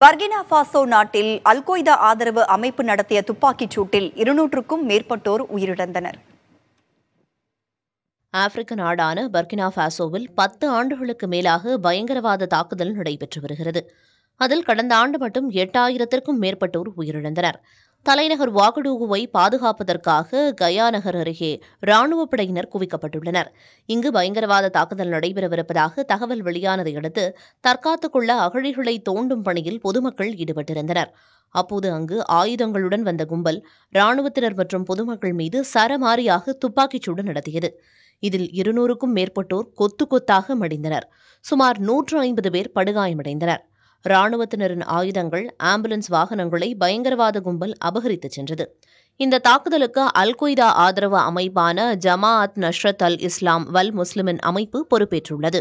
Burkina Faso நாட்டில் al-Qaeda ஆதரவு அமைப்பு நடத்திய துப்பாக்கிச் சூட்டில் 200க்கும் மேற்பட்டோர் உயிரிழந்தனர். ஆப்பிரிக்க நாடான பர்கினா ஃபாசோவில் 10 ஆண்டுகளுக்கு மேலாக பயங்கரவாத தாக்குதல் நடைபெற்று வருகிறது. அதில் கடந்த ஆண்டு மட்டும் 8000த்திற்கும் மேற்பட்டோர் உயிரிழந்தனர். தலைநகர் வாகடூகுவை பாதுகாப்பதற்காக கயா நகர் அருகே ராணுவப் படையினர் குவிக்கப்பட்டுள்ளனர். இங்கு பயங்கரவாத தாக்குதல் நடைபெறவிருப்பதாக தகவல் வெளியானதை அடுத்து தற்காத்துக் கொள்ள அகழிகளை தோண்டும் பணியில் பொதுமக்கள் ஈடுபட்டிருந்தனர். அப்போது அங்கு ஆயுதங்களுடன் வந்த கும்பல் ராணுவத்தினர் மற்றும் பொதுமக்கள் மீது சரமாரியாக துப்பாக்கிச்சூடு நடத்தியது. இதில் 200க்கும் மேற்பட்டோர் கொத்து கொத்தாக மடிந்தனர். சுமார் 150 பேர் படுகாயமடைந்தனர். ராணுவத்தினரின் ஆயுதங்கள், ஆம்புலன்ஸ் வாகனங்களை பயங்கரவாத கும்பல் அபகரித்துச் சென்றது. இந்த தாக்குதலுக்கு அல்-கொய்தா ஆதரவு அமைப்பான ஜமாஅத் நஸ்ரத் அல் இஸ்லாம் வல் முஸ்லிமின் அமைப்பு பொறுப்பேற்றுள்ளது.